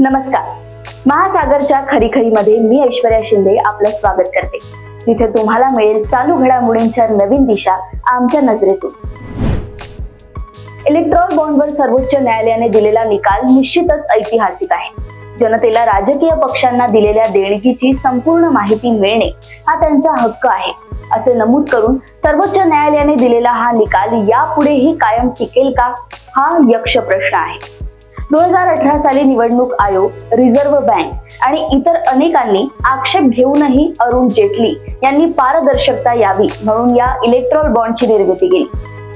नमस्कार. महासागरच्या खरीखरीमध्ये मी ऐश्वर्या शिंदे आपलं स्वागत करते. तिथे तुम्हाला मिळेल चालू घडामोडींच्या नवीन दिशा आमच्या नजरेतून. इलेक्ट्रॉल बॉन्डवर सर्वोच्च न्यायालयाने दिलेला निकाल निश्चितच ऐतिहासिक आहे. जनतेला राजकीय पक्षांना दिलेल्या देणगीची संपूर्ण माहिती मिळणे हा त्यांचा हक्क आहे असे नमूद करून सर्वोच्च न्यायालयाने दिलेला हा निकाल यापुढेही कायम टिकेल का, हा यक्ष प्रश्न आहे. 2018 साली निवडणूक आयोग, रिझर्व्ह बँक आणि इतर अनेकांनी आक्षेप घेऊनही अरुण जेटली यांनी पारदर्शकता यावी म्हणून या इलेक्ट्रॉल बॉन्डची निर्मिती केली.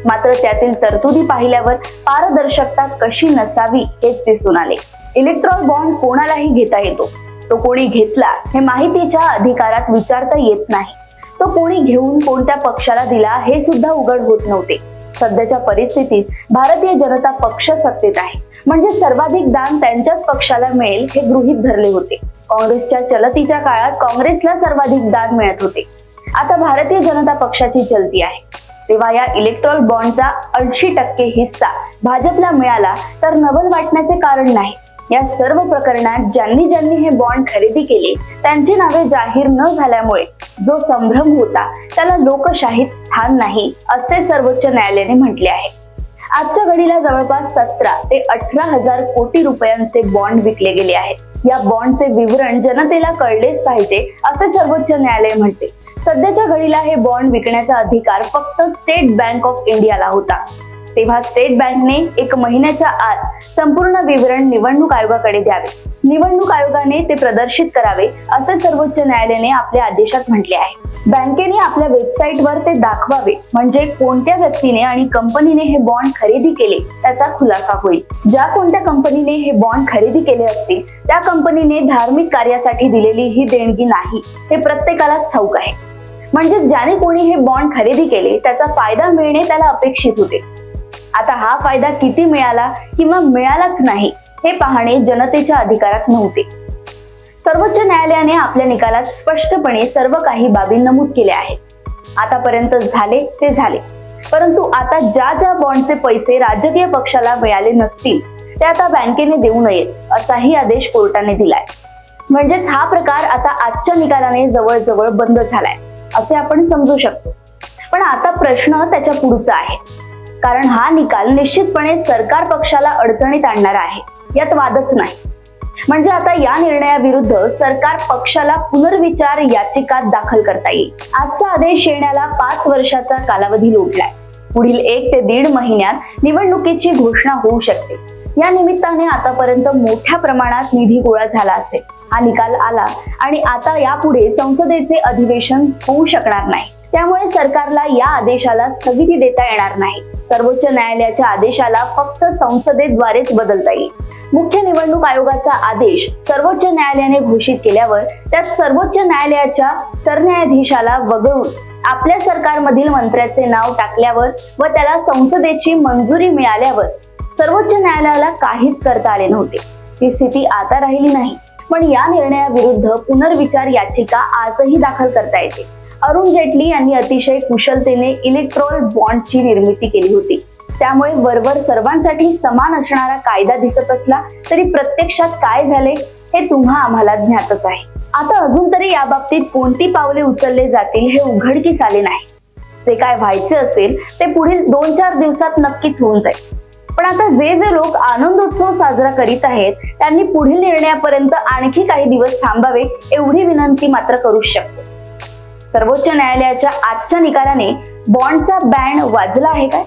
मात्र त्यातील तरतुदी पाहिल्यावर पारदर्शकता कशी नसावी हेच दिसून आले. इलेक्ट्रॉल बॉन्ड कोणालाही घेता येतो. तो कोणी घेतला हे माहितीच्या अधिकारात विचारता येत नाही. तो कोणी घेऊन कोणत्या पक्षाला दिला हे सुद्धा उघड होत नव्हते. सध्याच्या परिस्थितीत भारतीय जनता पक्ष सत्तेत आहे, म्हणजे सर्वाधिक दान त्यांच्याच पक्षाला मिळेल हे गृहीत धरले होते. काँग्रेसच्या चलतीच्या काळात काँग्रेसला सर्वाधिक दान मिळत होते. आता भारतीय जनता पक्षाची चलती आहे, तेव्हा या इलेक्ट्रॉल बॉन्डचा 80% हिस्सा भाजपला मिळाला तर नवल वाटण्याचे कारण नाही. या सर्व प्रकरणात ज्यांनी हे बॉन्ड खरेदी केले त्यांची नावे जाहीर न झाल्यामुळे जो संभ्रम होता त्याला लोकशाहीत स्थान नाही असे सर्वोच्च न्यायालयाने म्हटले आहे. आजच्या घडीला जवळपास 17 ते 18,000 कोटी रुपयांचे बॉन्ड विकले गेले आहेत. या बॉन्डचे विवरण जनतेला कळलेच पाहिजे असे सर्वोच्च न्यायालय म्हणते. सध्याच्या घडीला हे बॉन्ड विकण्याचा अधिकार फक्त स्टेट बँक ऑफ इंडियाला होता. तेव्हा स्टेट बँकने 1 महिन्याच्या आत संपूर्ण विवरण निवडणूक आयोगाकडे द्यावे. निवडणूक आयोगाने ते प्रदर्शित करावे असे सर्वोच्च न्यायालयाने आपल्या आदेशात म्हटले आहे. बँकेने आपल्या वेबसाईटवर ते दाखवावे, म्हणजे कोणत्या व्यक्तीने आणि कंपनीने हे बॉन्ड खरेदी केले त्याचा खुलासा होईल. ज्या कोणत्या कंपनीने हे बॉन्ड खरेदी केले असतील त्या कंपनीने धार्मिक कार्यासाठी दिलेली ही देणगी नाही हे प्रत्येकालाच ठाऊक आहे. म्हणजे ज्याने कोणी हे बॉन्ड खरेदी केले त्याचा फायदा मिळणे त्याला अपेक्षित होते. आता हा फायदा किती मिळाला किंवा मिळालाच नाही हे पाहणे जनतेच्या अधिकारात नव्हते. सर्वोच्च न्यायालयाने आपल्या निकालात स्पष्टपणे सर्व काही बाबी नमूद केल्या आहेत. आतापर्यंत झाले ते झाले, परंतु आता ज्या बॉन्डचे पैसे राजकीय पक्षाला मिळाले नसतील ते आता बँकेने देऊ नयेत असाही आदेश कोर्टाने दिलाय. म्हणजेच हा प्रकार आता आजच्या निकालाने जवळजवळ बंद झालाय असे आपण समजू शकतो. पण आता प्रश्न त्याच्या पुढचा आहे, कारण हा निकाल निश्चितपणे सरकार पक्षाला अडचणीत आणणारा आहे, यात वादच नाही. म्हणजे आता या निर्णयाविरुद्ध सरकार पक्षाला पुनर्विचार याचिका दाखल करता येईल. आजचा आदेश येण्याला 5 वर्षाचा कालावधी लोटलाय. पुढील 1 ते 1.5 महिन्यात निवडणुकीची घोषणा होऊ शकते. या निमित्ताने आतापर्यंत मोठ्या प्रमाणात निधी गोळा झाला असेल. हा निकाल आला आणि आता यापुढे संसदेचे अधिवेशन होऊ शकणार नाही. त्यामुळे सरकारला या आदेशाला स्थगिती देता येणार नाही. सर्वोच्च न्यायालयाच्या आदेशाला फक्त संसदेद्वारेच बदलता येईल. मुख्य निवडणूक आयोगाचा आदेश सर्वोच्च न्यायालयाने घोषित केल्यावर त्यात सर्वोच्च न्यायालयाच्या सरन्यायाधीशाला वगळून आपल्या सरकारमधील मंत्र्याचे नाव टाकल्यावर व त्याला संसदेची मंजुरी मिळाल्यावर सर्वोच्च न्यायालयाला काहीच करता आले नव्हते. ती स्थिती आता राहिली नाही. पण या निर्णयाविरुद्ध पुनर्विचार याचिका आजही दाखल करता येते. अरुण जेटली यांनी अतिशय कुशलतेने इलेक्ट्रॉल बॉन्डची निर्मिती केली होती. त्यामुळे वरवर सर्वांसाठी समान असणारा कायदा दिसत असला तरी प्रत्यक्षात काय झाले हे तुम्हा आम्हाला ज्ञातच आहे. आता अजून तरी या बाबतीत कोणती पावले उचलले जातील हे उघडकीस आले नाही. जे काय व्हायचे असेल ते पुढील 2-4 दिवसात नक्कीच होऊन जाईल. पण आता जे लोक आनंदोत्सव साजरा करीत आहेत त्यांनी पुढील निर्णयापर्यंत आणखी काही दिवस थांबावे एवढी विनंती मात्र करू शकतो. सर्वोच्च न्यायालयाच्या आजच्या निकालाने बॉन्डचा बँड वाजला आहे काय?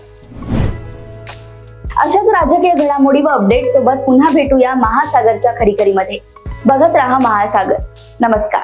अशाच राजकीय घडामोडी व अपडेट सोबत पुन्हा भेटूया महासागरच्या खरीखरीमध्ये. बघत राहा महासागर. नमस्कार.